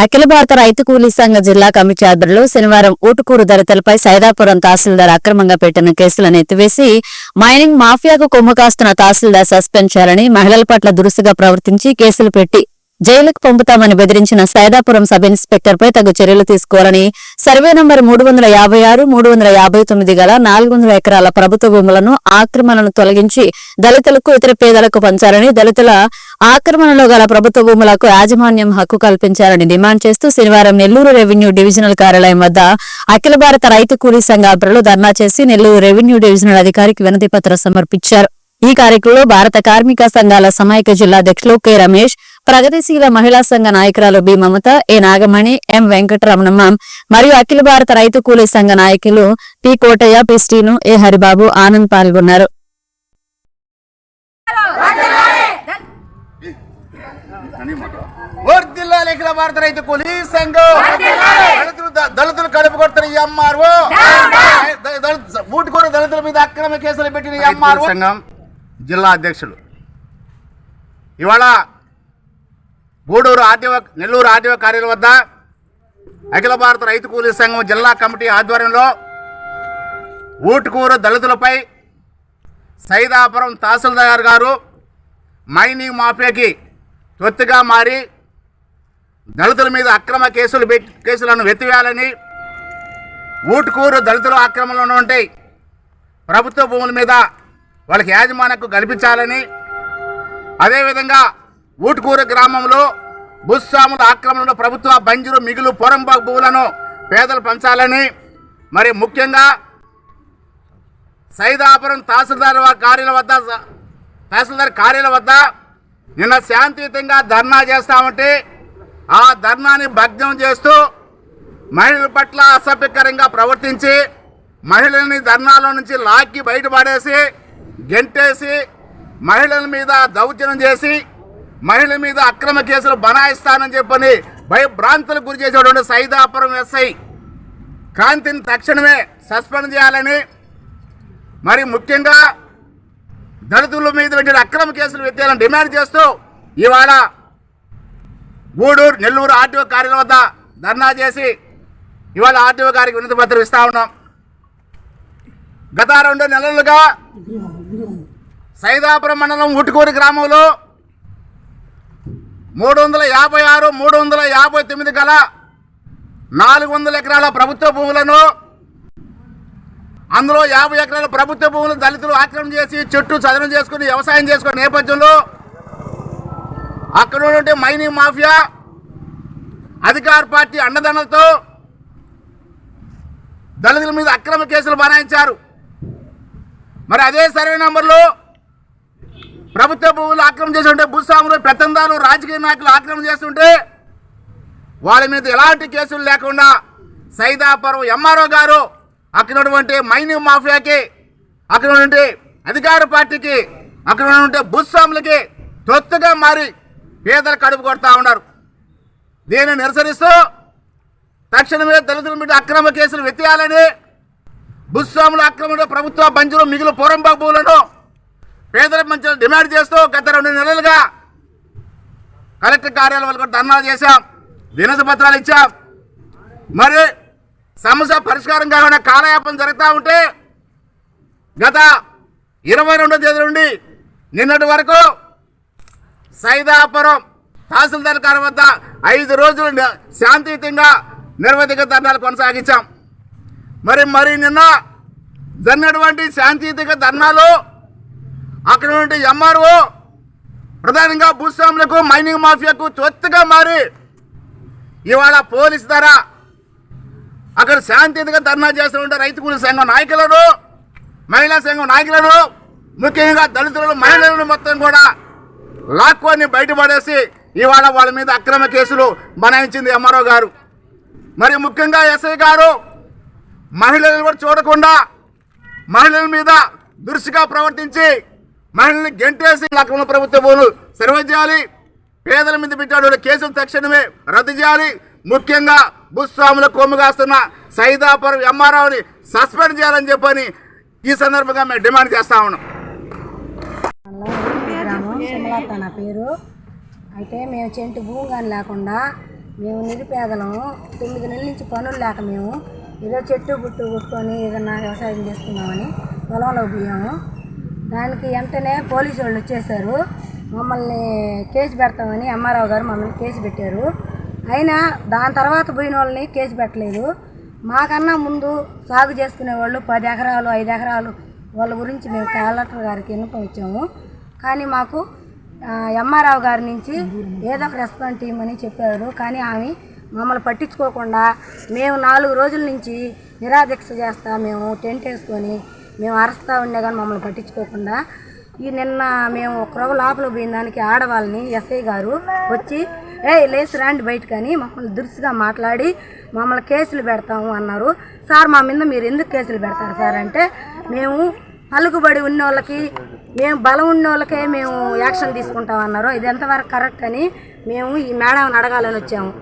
అఖిల భారత రైతు కూలీ సంఘ జిల్లా కమిటీ ఆధ్వర్యంలో శనివారం ఊటుకూరు దళితులపై సైదాపురం తహసీల్దార్ అక్రమంగా పెట్టిన కేసులను ఎత్తివేసి మైనింగ్ మాఫియాకు కొమ్ము కాస్తున్న తహసీల్దార్ సస్పెండ్ చేయాలని మహిళల పట్ల దురుసుగా ప్రవర్తించి కేసులు పెట్టి జైలుకు పంపుతామని బెదిరించిన సైదాపురం సబ్ ఇన్స్పెక్టర్ పై తగు చర్యలు తీసుకోవాలని సర్వే నంబర్ 356, 359 గల 400 ఎకరాల ప్రభుత్వ భూములను ఆక్రమణను తొలగించి దళితులకు ఇతర పేదలకు పంచాలని, దళితుల ఆక్రమణలో గల ప్రభుత్వ భూములకు యాజమాన్యం హక్కు కల్పించాలని డిమాండ్ చేస్తూ శనివారం నెల్లూరు రెవెన్యూ డివిజనల్ కార్యాలయం వద్ద అఖిల భారత రైతు కూలీ సంఘ ఆధ్వర్యంలో ధర్నా చేసి నెల్లూరు రెవెన్యూ డివిజనల్ అధికారికి వినతి పత్రం సమర్పించారు. ఈ కార్యక్రమంలో భారత కార్మిక సంఘాల సమైక్య జిల్లా అధ్యక్షులు కె రమేష్, ప్రగతిశీల మహిళా సంఘ నాయకురాలు బి మమత, ఏ నాగమణి, ఎం వెంకటరమణమ్మ మరియు అఖిల భారత రైతు కూలీ సంఘ నాయకులు పి కోటయ్య, పి శ్రీను, ఏ హరిబాబు, ఆనంద్ పాల్గొన్నారు. అఖిల భారత రైతు కూలీ సంఘం దళితులు కడుపు కొడుతున్న ఈ ఎంఆర్ఓ, ఊటుకూరు దళితుల మీద అక్రమ కేసులు పెట్టిన ఈ ఎంఆర్ఓ సంఘం జిల్లా అధ్యక్షులు ఇవాళ గూడూరు నెల్లూరు ఆర్టీఓ కార్యాలయం వద్ద అఖిల భారత రైతు కూలీ సంఘం జిల్లా కమిటీ ఆధ్వర్యంలో ఊటుకూరు దళితులపై సైదాపురం తహసీల్దార్ గారు మైనింగ్ మాఫియాకి తొత్తుగా మారి దళితుల మీద అక్రమ కేసులను వెతివేయాలని, ఊటుకూరు దళితుల ఆక్రమణలో ఉంటాయి ప్రభుత్వ భూముల మీద వాళ్ళకి యాజమాన్యకు కల్పించాలని, అదేవిధంగా ఊటుకూరు గ్రామంలో భూస్వాముల ఆక్రమణలో ప్రభుత్వ బంజరు మిగులు పొరంబాగు భూములను పేదలు పంచాలని, మరి ముఖ్యంగా సైదాపురం తహసీల్దార్ కార్యాలయం వద్ద నిన్న శాంతియుతంగా ధర్నా చేస్తామంటే ఆ ధర్నాని భగ్నం చేస్తూ మహిళల పట్ల అసభ్యకరంగా ప్రవర్తించి మహిళల్ని ధర్నాలో నుంచి లాక్కి బయటపడేసి గెంటేసి మహిళల మీద దౌర్జన్యం చేసి మహిళల మీద అక్రమ కేసులు బనాయిస్తానని చెప్పని భయభ్రాంతులకు గురి చేసేటువంటి సైదాపురం ఎస్ఐ క్రాంతిని తక్షణమే సస్పెండ్ చేయాలని, మరి ముఖ్యంగా దళితుల మీద పెట్టిన అక్రమ కేసులు ఎత్తేయాలని డిమాండ్ చేస్తూ ఇవాళ గూడూరు నెల్లూరు ఆర్టీఓ కార్యాలయం వద్ద ధర్నా చేసి ఇవాళ ఆర్టీఓ గారికి వినతి పత్రం ఇస్తా ఉన్నాం. గత 2 నెలలుగా సైదాపురం మండలం ఊటుకూరు గ్రామంలో 356, 359 గల 400 ఎకరాల ప్రభుత్వ భూములను, అందులో 50 ఎకరాల ప్రభుత్వ భూములను దళితులు ఆక్రమణ చేసి చెట్టు చదనం చేసుకుని వ్యవసాయం చేసుకునే నేపథ్యంలో అక్కడ ఉన్నటువంటి మైనింగ్ మాఫియా అధికార పార్టీ అండదండలతో దళితుల మీద అక్రమ కేసులు బనాయించారు. మరి అదే సర్వే నంబర్లో ప్రభుత్వ భూములు ఆక్రమణ చేస్తుంటే భూస్వాములు, పెత్తందారులు, రాజకీయ నాయకులు ఆక్రమణ చేస్తుంటే వాళ్ళ మీద ఎలాంటి కేసులు లేకుండా సైదాపురం ఎంఆర్ఓ గారు అక్కడ ఉన్నటువంటి మైనింగ్ మాఫియాకి, అక్కడ ఉన్నటువంటి అధికార పార్టీకి, అక్కడ ఉన్నటువంటి భూస్వాములకి తొత్తుగా మారి పేదలు కడుపు కొడతా ఉన్నారు. దీన్ని నిరసరిస్తూ తక్షణమే దళితుల మీద అక్రమ కేసులు వెతియాలని, భూస్వాముల ఆక్రమణ ప్రభుత్వ బంజరు మిగులు పొరంబాగు భూములను పేదల మంచి డిమాండ్ చేస్తూ గత 2 నెలలుగా కలెక్టర్ కార్యాలయం వల్ల ధర్నా చేశాం, వినతి పత్రాలు ఇచ్చాం. మరి సమస్య పరిష్కారం కాకుండా కాలయాపన జరుగుతూ ఉంటే గత 22వ తేదీ నుండి నిన్నటి వరకు సైదాపురం తహసీల్దార్ కార్యాలయం వద్ద 5 రోజులు శాంతియుతంగా నిర్వధిక ధర్నాలు కొనసాగించాం. మరి నిన్న జరిగినటువంటి శాంతియుతంగా ధర్నాలు అక్కడ నుండి ఎంఆర్ఓ ప్రధానంగా భూస్వాములకు, మైనింగ్ మాఫియాకు తొత్తుగా మారి ఇవాళ పోలీసు ద్వారా అక్కడ శాంతియుతంగా ధర్నా చేస్తున్న రైతు కూలీ సంఘం నాయకులను, మహిళా సంఘం నాయకులను, ముఖ్యంగా దళితులను, మహిళలను మొత్తం కూడా లాక్కొని బయటపడేసి ఇవాళ వాళ్ళ మీద అక్రమ కేసులు బనాయించింది ఎంఆర్ఓ గారు. మరి ముఖ్యంగా ఎస్ఐ గారు మహిళలను కూడా చూడకుండా మహిళల మీద దురుసుగా ప్రవర్తించి మహిళల్ని గెంటేసి అక్రమ ప్రభుత్వ భూములు సర్వే చేయాలి, పేదల మీద పెట్టిన కేసులు తక్షణమే రద్దు చేయాలి, ముఖ్యంగా భూస్వాముల కొమ్ము కాస్తున్న సైదాపురం ఎంఆర్ఓని సస్పెండ్ చేయాలని చెప్పని ఈ సందర్భంగా మేము డిమాండ్ చేస్తా ఉన్నాం. గ్రామం సుమలత నా పేరు. అయితే మేము చెంటు భూమి కానీ లేకుండా మేము నిరుపేదలము 9 నెలల నుంచి పనులు లేక మేము ఏదో చెట్టు బుట్టు కొట్టుకొని ఏదన్నా వ్యవసాయం చేసుకుందామని పొలంలో పోయాము. దానికి వెంటనే పోలీసు వాళ్ళు వచ్చేసారు. మమ్మల్ని కేసు పెడతామని ఎంఆర్ఓ గారు మమ్మల్ని కేసు పెట్టారు. అయినా దాని తర్వాత పోయిన వాళ్ళని కేసు పెట్టలేదు. మాకన్నా ముందు సాగు చేసుకునే వాళ్ళు 10 ఎకరాలు 5 ఎకరాలు వాళ్ళ గురించి మేము కలెక్టర్ గారికి విన్నపం ఇచ్చాము. కానీ మాకు ఎంఆర్ఓ గారి నుంచి ఏదో ఒక రెస్పాన్స్ టీం అని చెప్పారు. కానీ ఆమె మమ్మల్ని పట్టించుకోకుండా మేము 4 రోజుల నుంచి నిరాదీక్ష చేస్తా మేము టెంట్ వేసుకొని మేము అరుస్తూ ఉండే కానీ మమ్మల్ని పట్టించుకోకుండా నిన్న మేము ఒక లోపల పోయిన దానికి ఆడవాళ్ళని ఎస్ఐ గారు వచ్చి లేచి రాండి బయటకని మమ్మల్ని దురుసుగా మాట్లాడి మమ్మల్ని కేసులు పెడతాము అన్నారు. సార్ మా మీద మీరు ఎందుకు కేసులు పెడతారు సార్ అంటే మేము పలుకుబడి ఉన్న వాళ్ళకి మేము బలం ఉన్న వాళ్ళకే మేము యాక్షన్ తీసుకుంటామన్నారు. ఇది ఎంతవరకు కరెక్ట్ అని మేము ఈ మేడంని అడగాలని వచ్చాము.